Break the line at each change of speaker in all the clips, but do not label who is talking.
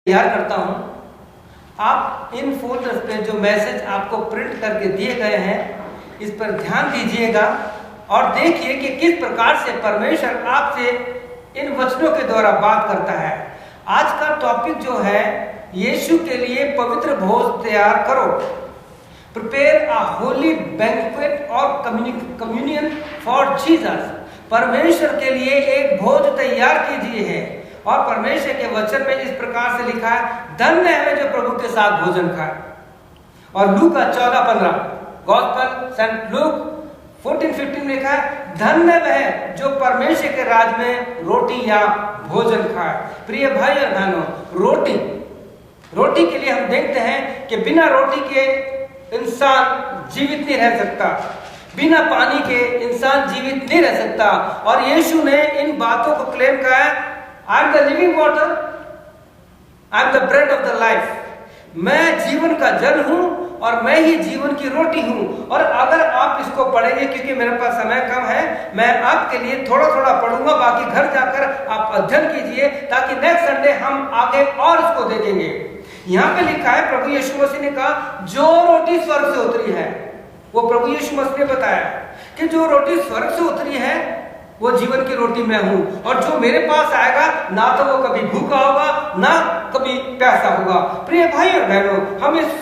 तैयार करता हूं। आप इन फोल्डर्स पे जो मैसेज आपको प्रिंट करके दिए गए हैं इस पर ध्यान दीजिएगा और देखिए कि किस प्रकार से परमेश्वर आपसे इन वचनों के द्वारा बात करता है। आज का टॉपिक जो है, यीशु के लिए पवित्र भोज तैयार करो। प्रिपेयर अ होली बैंक्वेट और कम्युनियन फॉर जीसस। परमेश्वर के लिए एक भोज तैयार कीजिए है। और परमेश्वर के वचन में इस प्रकार से लिखा है, धन्य है जो प्रभु के साथ भोजन खाए। और लूका 14:15 गॉस्पेल सेंट लूक 14:15 लिखा है, धन्य है जो परमेश्वर के राज में रोटी या भोजन खाए। प्रिय भाई और बहनों, रोटी के लिए हम देखते हैं कि बिना रोटी के इंसान जीवित नहीं रह सकता, बिना पानी के इंसान जीवित नहीं रह सकता। और यीशु ने इन बातों को क्लेम किया है, I am the living water, I am the bread of the life। मैं जीवन का जल हूं और मैं ही जीवन की रोटी हूं। और अगर आप इसको पढ़ेंगे, क्योंकि मेरे पास समय कम है, मैं आपके लिए थोड़ा थोड़ा पढ़ूंगा, बाकी घर जाकर आप अध्ययन कीजिए ताकि नेक्स्ट संडे हम आगे और इसको देखेंगे। यहाँ पे लिखा है, प्रभु यीशु मसीह ने कहा, जो रोटी स्वर्ग से उतरी है, वो प्रभु यीशु मसीह ने बताया कि जो रोटी स्वर्ग से उतरी है वो जीवन की रोटी मैं हूं। और जो मेरे पास आएगा ना तो वो कभी भूखा होगा ना कभी प्यासा होगा। प्रिय भाई और बहनों, हम इस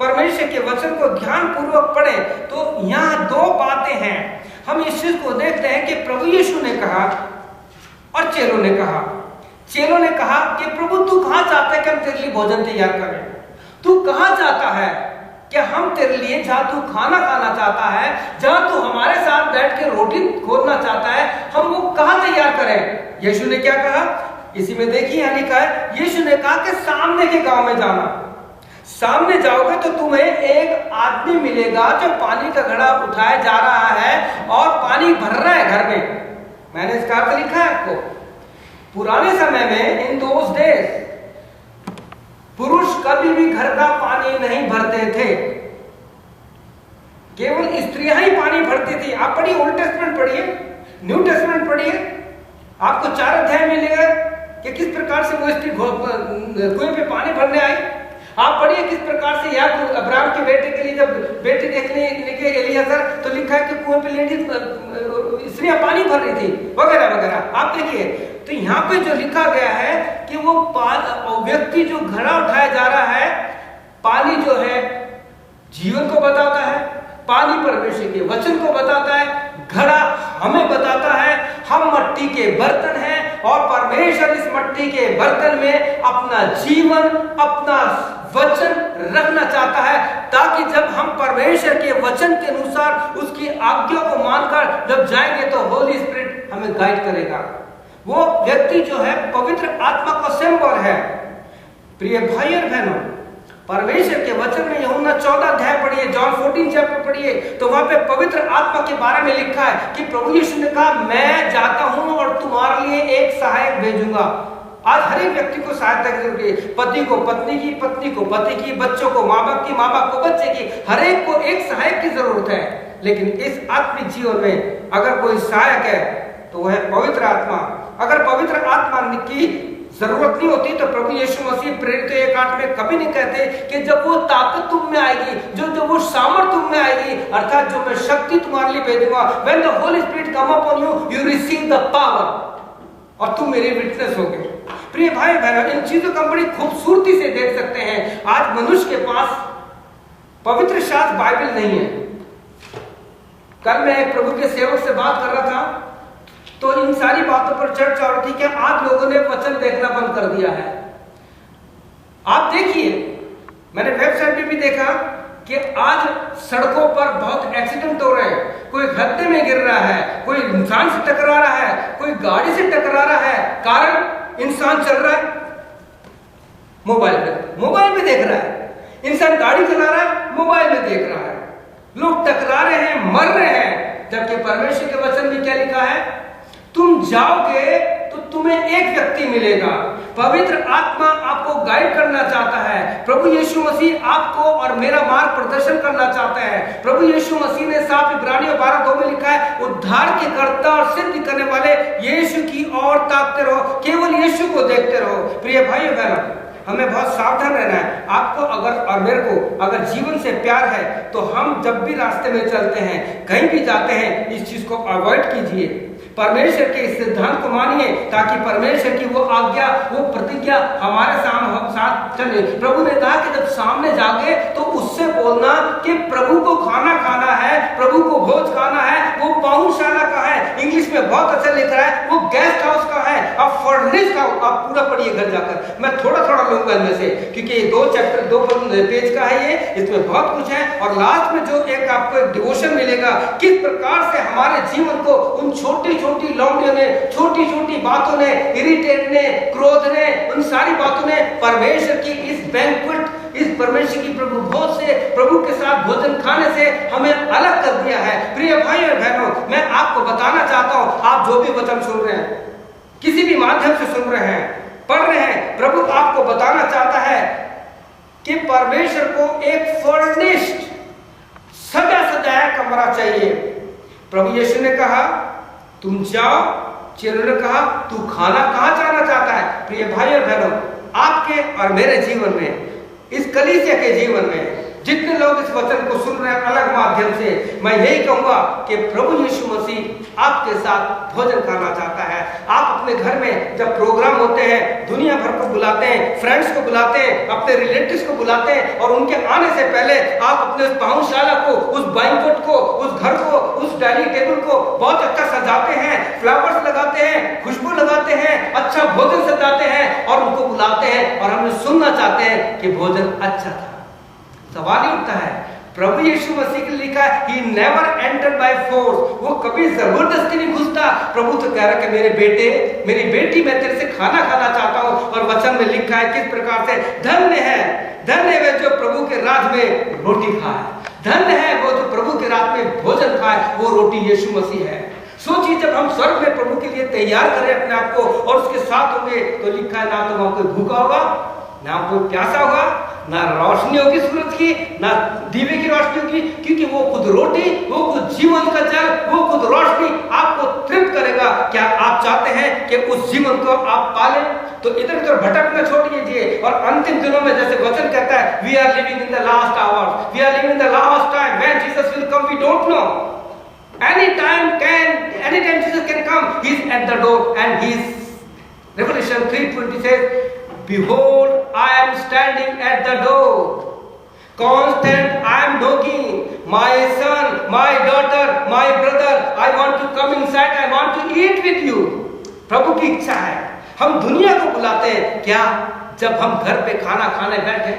परमेश्वर के वचन को ध्यान पूर्वक पढ़ें तो यहाँ दो बातें हैं। हम इस चीज को देखते हैं कि प्रभु यीशु ने कहा और चेलों ने कहा। चेलों ने कहा कि प्रभु तू कहां चाहता है कि हम तेरे लिए भोजन तैयार करें? तू कहां चाहता है कि हम तेरे लिए, जहां तू खाना खाना चाहता है, जहां तू हमारे साथ बैठ के रोटी खोदना चाहता है, हम वो कहां तैयार करें? यीशु ने क्या कहा? इसी में देखिए यहां लिखा है, यीशु ने कहा कि सामने के गांव में जाना। सामने जाओगे तो तुम्हें एक आदमी मिलेगा जो पानी का घड़ा उठाया जा रहा है और पानी भर रहा है घर में। मैंने इसका अर्थ लिखा है आपको। पुराने समय में, इन दोज डेज, पुरुष कभी भी घर का पानी नहीं भरते थे, केवल स्त्रियां ही पानी भरती थी। आप पढ़िए, ओल्ड टेस्टमेंट पढ़िए, न्यू टेस्टमेंट पढ़िए, आपको 4 अध्याय मिलेगा कि किस प्रकार से वो स्त्री कुएं पे पानी भरने आई। आप पढ़िए किस प्रकार से याकूब अब्राहम के बेटे के लिए जब बेटे देखने निकले एलियाजर, तो लिखा है कि कुएं पे लेडीज स्त्रियां पानी भर रही थी, वगैरह वगैरह। आप देखिए, तो यहाँ पे जो लिखा गया है कि वो व्यक्ति जो घड़ा उठाया जा रहा है, पानी जो है जीवन को बताता है, पानी परमेश्वर के वचन को बताता है, घड़ा हमें बताता है हम मट्टी के बर्तन हैं और परमेश्वर इस मट्टी के बर्तन में अपना जीवन, अपना वचन रखना चाहता है, ताकि जब हम परमेश्वर के वचन के अनुसार उसकी आज्ञा को मानकर जब जाएंगे तो होली स्पिरिट हमें गाइड करेगा। वो व्यक्ति जो है पवित्र आत्मा का सिंबल है। प्रिय भाई और बहनों, परमेश्वर के वचन में यूहन्ना 14 अध्याय पढ़िए, जॉन 14 चैप्टर पढ़िए, तो वहां पे पवित्र आत्मा के बारे में लिखा है कि प्रभु यीशु ने कहा, मैं जाता हूं और तुम्हारे लिए एक सहायक भेजूंगा। आज हर एक व्यक्ति को सहायता की जरूरत है। पति को पत्नी की, पत्नी को पति की, बच्चों को माँ बाप की, माँ बाप को बच्चे की, हर एक को एक सहायक की जरूरत है। लेकिन इस आत्मिक जीवन में अगर कोई सहायक है तो वह है पवित्र आत्मा। अगर पवित्र आत्मा की जरूरत नहीं होती तो प्रभु यीशु मसीह प्रेरित 1:8 में कभी नहीं कहते कि जब वो ताकत तुम में आएगी, जो वो सामर्थ तुम में आएगी, अर्थात जो मैं शक्ति तुम्हारे लिए भेजूंगा, when the Holy Spirit come upon you, you receive the power, और तुम मेरे विटनेस होगे। प्रिय भाई बहनों, इन चीजों को बड़ी खूबसूरती से देख सकते हैं। आज मनुष्य के पास पवित्र शास्त्र बाइबल नहीं है। कल मैं एक प्रभु के सेवक से बात कर रहा था तो इन सारी बातों पर चर्चा हो रही थी कि आज लोगों ने वचन देखना बंद कर दिया है। आप देखिए, मैंने वेबसाइट पे भी देखा कि आज सड़कों पर बहुत एक्सीडेंट हो रहे हैं। कोई गड्ढे में गिर रहा है, कोई इंसान से टकरा रहा है, कोई गाड़ी से टकरा रहा है। कारण इंसान चल रहा है मोबाइल पे देख रहा है, इंसान गाड़ी चला रहा है, मोबाइल में देख रहा है, लोग टकरा रहे हैं, मर रहे हैं। जबकि परमेश्वर के वचन में क्या लिखा है? तुम जाओगे तो तुम्हें एक व्यक्ति मिलेगा। पवित्र आत्मा आपको गाइड करना चाहता है। प्रभु यीशु मसीह आपको और मेरा मार्ग प्रदर्शन करना चाहता है। प्रभु यीशु मसीह ने साफ इब्रानियों 12:2 में लिखा है, उद्धार के कर्ता और सिद्ध करने वाले यीशु की ओर ताकते रहो, केवल यीशु को देखते रहो। प्रिय भाई बहनों, हमें बहुत सावधान रहना है। आपको अगर और मेरे को अगर जीवन से प्यार है तो हम जब भी रास्ते में चलते हैं, कहीं भी जाते हैं, इस चीज को अवॉइड कीजिए। परमेश्वर के इस सिद्धांत को मानिए ताकि परमेश्वर की वो आज्ञा, वो प्रतिज्ञा हमारे साथ चले। प्रभु ने कहा कि जब सामने जागे तो उससे बोलना कि प्रभु को खाना खाना है, प्रभु को भोज खाना है। वो पाहुनशाला का है, इंग्लिश में बहुत अच्छा लिख रहा है, वो गेस्ट हाउस का है, अब फर्निश्ड हाउस। आप पूरा पढ़िए घर जाकर, मैं थोड़ा थोड़ा लूंगा इनमें से, क्योंकि ये 2 पेज का है, ये इसमें बहुत कुछ है। और लास्ट में जो एक आपको एक डिवोशन मिलेगा, किस प्रकार से हमारे जीवन को उन छोटी छोटी लौंडियों ने, छोटी छोटी बातों ने, इरिटेट ने, क्रोध ने, उन सारी बातों ने परमेश्वर की इस बैंक्वेट, इस परमेश्वर की प्रभु भोज से, प्रभु के साथ भोजन खाने से हमें अलग कर दिया है। प्रिय भाई और बहनों, मैं आपको बताना चाहता हूं, आप जो भी वचन सुन रहे हैं, किसी भी माध्यम से सुन रहे हैं, पढ़ रहे हैं, प्रभु आपको बताना चाहता है कि परमेश्वर को एक फर्निश्ड, सजा सजाया कमरा चाहिए। प्रभु यीशु ने कहा तुम जाओ, चेलों ने कहा तू खाना कहां जाना चाहता है। प्रिय भाई और बहनों, आपके और मेरे जीवन में, इस कलीसिया के जीवन में जितने लोग इस वचन को सुन रहे हैं अलग माध्यम से, मैं यही कहूंगा कि प्रभु यीशु मसीह आपके साथ भोजन खाना चाहता है। आप अपने घर में जब प्रोग्राम होते हैं, दुनिया भर को बुलाते हैं, फ्रेंड्स को बुलाते हैं, अपने रिलेटिव्स को बुलाते हैं, और उनके आने से पहले आप अपने उस पाहुनशाला को, उस बैंक्वेट को, उस घर को, उस डाइनिंग टेबल को बहुत अच्छा सजाते हैं, फ्लावर्स लगाते हैं, खुशबू लगाते हैं, अच्छा भोजन सजाते हैं और उनको बुलाते हैं, और हम सुनना चाहते हैं कि भोजन अच्छा था। सवाल ही उठता है, प्रभु यीशु मसीह के लिखा है he never entered by force, वो कभी जबरदस्ती नहीं घुसता। प्रभु तो कह रहा है कि मेरे बेटे, मेरी बेटी, मैं तेरे से खाना खाना चाहता हूं। और वचन में लिखा है किस प्रकार से, धन्य है जो प्रभु के राज में रोटी खाए, धन्य है वो जो प्रभु के राज में भोजन खाए, वो रोटी यीशु मसीह है। सोचिए, जब हम स्वर्ग में प्रभु के लिए तैयार करें अपने आप को और उसके साथ होंगे, तो लिखा है ना तो वहां कोई भूखा होगा, ना कोई प्यासा होगा, ना रोशनी होगी सूरज की, ना दीवे की रोशनी होगी, क्योंकि वो खुद रोटी, वो खुद जीवन का जल, वो खुद रोशनी आपको तृप्त करेगा। क्या आप चाहते हैं कि उस जीवन को आप पालें? तो इधर उधर भटकना छोड़ दीजिए, और अंतिम दिनों में जैसे वचन कहता है, we are living in the last hours, we are living in the last time when Jesus will come, we don't know. Anytime Jesus can come, he is at the door, and he is, Revelation 3:20 says, behold, I am standing at the door, constant I am knocking, my son, my daughter, my brother, I want to come inside, I want to eat with you। प्रभु की इच्छा है। हम दुनिया को बुलाते हैं क्या? जब हम घर पे खाना खाने बैठे,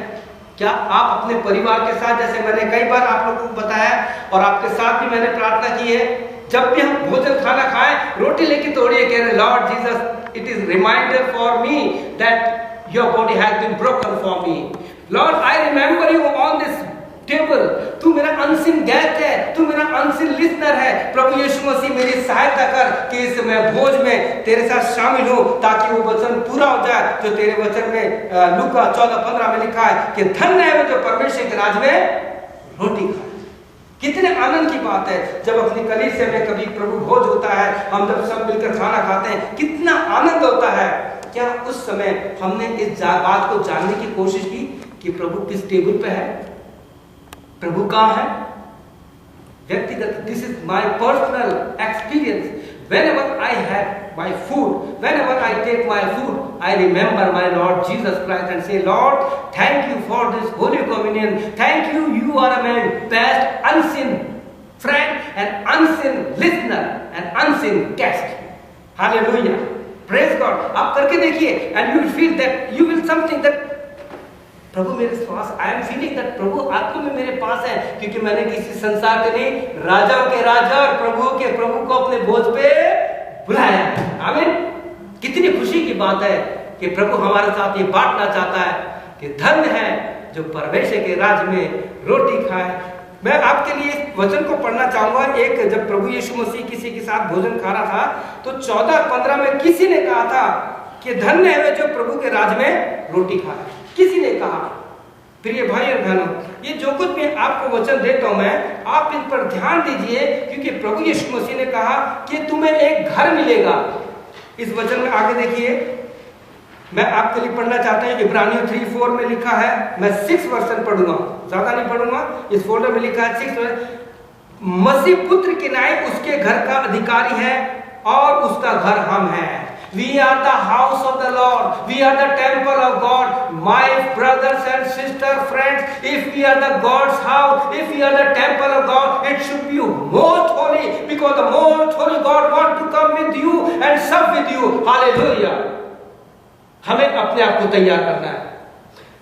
क्या आप अपने परिवार के साथ, जैसे मैंने कई बार आप लोगों को बताया और आपके साथ भी मैंने प्रार्थना की है, जब भी हम भोजन खाना खाएं, रोटी लेके तोड़िए, कह रहे lord Jesus, it is reminder for me that your body has been broken for me, Lord I remember you on this table। तू मेरा अनसीन गेस्ट है, तू मेरा अनसीन लिसनर है। प्रभु यीशु मसीह मेरी सहायता कर कि इस मैं भोज में तेरे साथ शामिल हूं, ताकि वो वचन पूरा हो जाए जो तेरे वचन में लूका 14:15 में लिखा है कि धन्य है वो जो परमेश्वर के राज में रोटी खाए। कितने आनंद की बात है जब अपनी कलीसिया में कभी प्रभु भोज होता है, हम जब सब मिलकर खाना खाते हैं, कितना आनंद होता है। क्या उस समय हमने इस बात को जानने की कोशिश की कि प्रभु किस टेबल पे है, प्रभु कहां है? व्यक्तिगत, this is my personal experience. Whenever I have my food, whenever I take my food, I remember my Lord Jesus Christ and say, Lord, thank you for this Holy Communion. Thank you, you are my best unseen friend and unseen listener and unseen guest. Hallelujah. Praise God. आप करके देखिए and you will feel that you will something that प्रभु मेरे पास, I am feeling that प्रभु आत्मा में मेरे पास है, क्योंकि मैंने किसी संसार के नहीं, राजाओं के राजा और प्रभु के प्रभु को अपने भोज पे बुलाया। आमीन। कितनी खुशी की बात है कि प्रभु हमारे साथ ये बांटना चाहता है कि धन्य है जो परमेश्वर के राज में रोटी खाए। मैं आपके लिए इस वचन को पढ़ना चाहूंगा। एक जब प्रभु यीशु मसीह किसी के साथ भोजन खा रहा था, तो 14:15 में किसी ने कहा था कि धन्य है जो प्रभु के राज में रोटी खाए। किसी ने कहा। प्रिय भाई और बहनों, ये जो कुछ मैं आपको वचन देता हूं मैं, आप इन पर ध्यान दीजिए, क्योंकि प्रभु यीशु मसीह ने कहा कि तुम्हें एक घर मिलेगा। इस वचन में आगे देखिए, मैं आपके लिए पढ़ना चाहता हूँ, इब्रानियों 3:4 में लिखा है, मैं 6 वर्जन पढ़ूंगा, ज्यादा नहीं पढ़ूंगा, इस फोल्डर में लिखा है 6 वर्जन। मसीह पुत्र की नाई उसके घर का अधिकारी है और उसका घर हम हैं। We are the house of the Lord. We are the temple of God. My brothers and sisters, friends, if we are the God's house, if we are the temple of God, it should be most holy, because the most holy God wants to come with you and sup with you. Hallelujah. हमें अपने आप को तैयार करना है।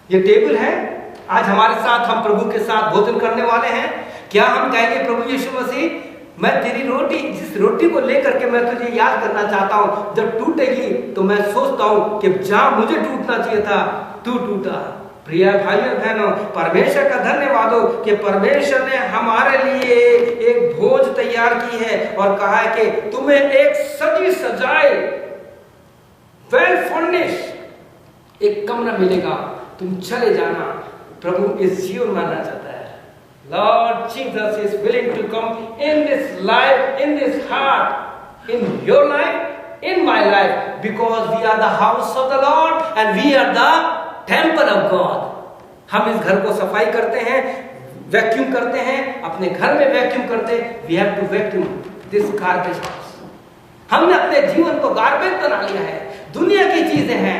ये table है, आज हमारे साथ हम प्रभु के साथ भोजन करने वाले हैं। क्या हम कहेंगे प्रभु यीशु मसीह, मैं तेरी रोटी, जिस रोटी को लेकर के मैं तुझे याद करना चाहता हूं, जब टूटेगी तो मैं सोचता हूं कि जहां मुझे टूटना चाहिए था तू टूटा। प्रिय भाइयों बहनों, परमेश्वर का धन्यवाद हो कि परमेश्वर ने हमारे लिए एक भोज तैयार की है और कहा है कि तुम्हें एक सजी सजाए वेल फर्निश्ड एक कमरा मिलेगा, तुम चले जाना। प्रभु इस जीवन मानना चाहता है। Lord Jesus is willing to come in this life, in this heart, in your life, in my life, because we are the house of the Lord and we are the temple of God. हम इस घर को सफाई करते हैं, vacuum करते हैं, अपने घर में वैक्यूम करते हैं। We have to vacuum this garbage house. हमने अपने जीवन को गार्बेज बना लिया है, दुनिया की चीजें हैं।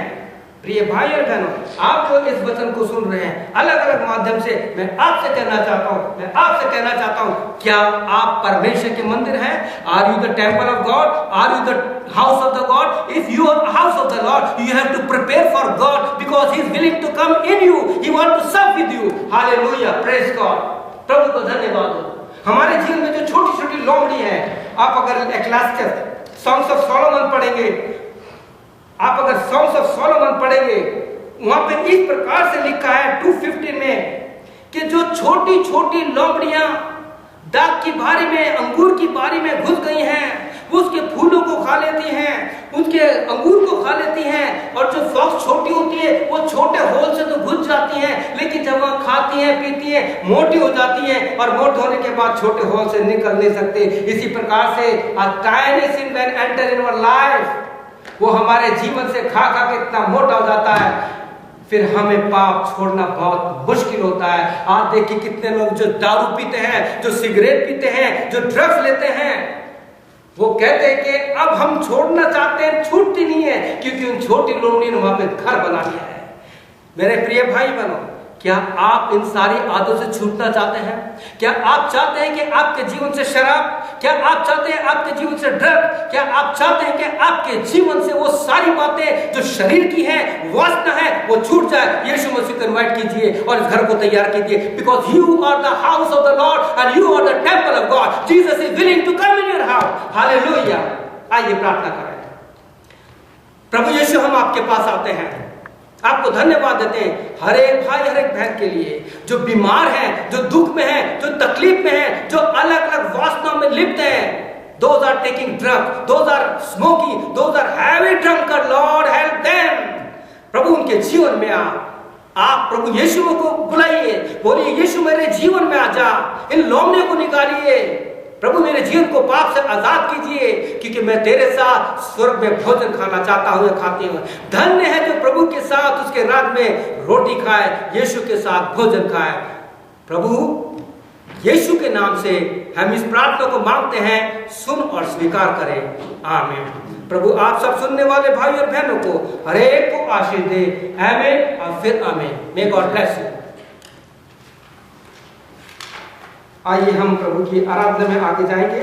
प्रिय भाई और बहनों, आप जो इस वचन को सुन रहे हैं अलग अलग माध्यम से, मैं आपसे कहना चाहता हूं, क्या आप परमेश्वर के मंदिर हैं? Are you the temple of God? Are you the house of the God? If you are house of the Lord, you have to prepare for God, because he is willing to come in you, he want to serve with you. Hallelujah, praise God. प्रभु को धन्यवाद हो। हमारे जीवन में जो छोटी छोटी लोमड़ी है, आप अगर एक्लासियस सॉन्ग्स ऑफ सोलोमन पढ़ेंगे, आप अगर सॉन्ग्स ऑफ सोलोमन पढ़ेंगे, वहां पे इस प्रकार से लिखा है 2:15 में कि जो छोटी छोटी लोमड़ियां दाग की बारी में, अंगूर की बारी में घुस गई हैं, वो उसके फूलों को खा लेती हैं, उसके अंगूर को खा लेती हैं, और जो फ्लॉक्स छोटी होती है वो छोटे होल से तो घुस जाती हैं, लेकिन जब वह खाती हैं, पीती हैं, मोटी हो जाती हैं, और मोटे होने के बाद छोटे होल से निकल नहीं सकते। इसी प्रकार से a tiny sin when enter in our life, वो हमारे जीवन से खा खा के इतना मोटा हो जाता है, फिर हमें पाप छोड़ना बहुत मुश्किल होता है। आज देखिए कितने लोग जो दारू पीते हैं, जो सिगरेट पीते हैं, जो ड्रग्स लेते हैं, वो कहते हैं कि अब हम छोड़ना चाहते हैं, छूटती नहीं है, क्योंकि उन छोटी लोमड़ी ने वहां पे घर बना लिया है। मेरे प्रिय भाई बहनों, क्या आप इन सारी आदतों से छूटना चाहते हैं? क्या आप चाहते हैं कि आपके जीवन से शराब, क्या आप चाहते हैं आपके जीवन से ड्रग, क्या आप चाहते हैं कि आपके जीवन से वो सारी बातें जो शरीर की हैं, वासना है, वो छूट जाए? यीशु मसीह को इनवाइट कीजिए और इस घर को तैयार कीजिए, because you are the house of the lord and you are the temple of God. Jesus is willing to come in your house. Hallelujah. आइए प्रार्थना करें। प्रभु यीशु, हम आपके पास आते हैं, आपको धन्यवाद देते हैं हर एक भाई, हर एक बहन के लिए जो बीमार हैं, जो दुख में हैं, जो तकलीफ में हैं, जो अलग अलग वासनाओं में लिप्त हैं। Those are taking drugs, those are smoking, those are heavy drunkard. Lord help them. प्रभु उनके जीवन में आप प्रभु यीशु को बुलाइए, बोलिए यीशु मेरे जीवन में आ जा, इन लोमड़ियों को निकालिए। प्रभु मेरे जीवन को पाप से आजाद कीजिए, क्योंकि मैं तेरे साथ स्वर्ग में भोजन खाना चाहता हूँ, खाती हूँ। धन्य है जो प्रभु के साथ उसके राज में रोटी खाए, यीशु के साथ भोजन खाए। प्रभु यीशु के नाम से हम इस प्रार्थना को मांगते हैं, सुन और स्वीकार करें। आमीन। प्रभु आप सब सुनने वाले भाई और बहनों को हर एक को आशीष दे। आमीन और फिर आमीन। May God bless you. आइए हम प्रभु की आराधना में आगे जाएंगे।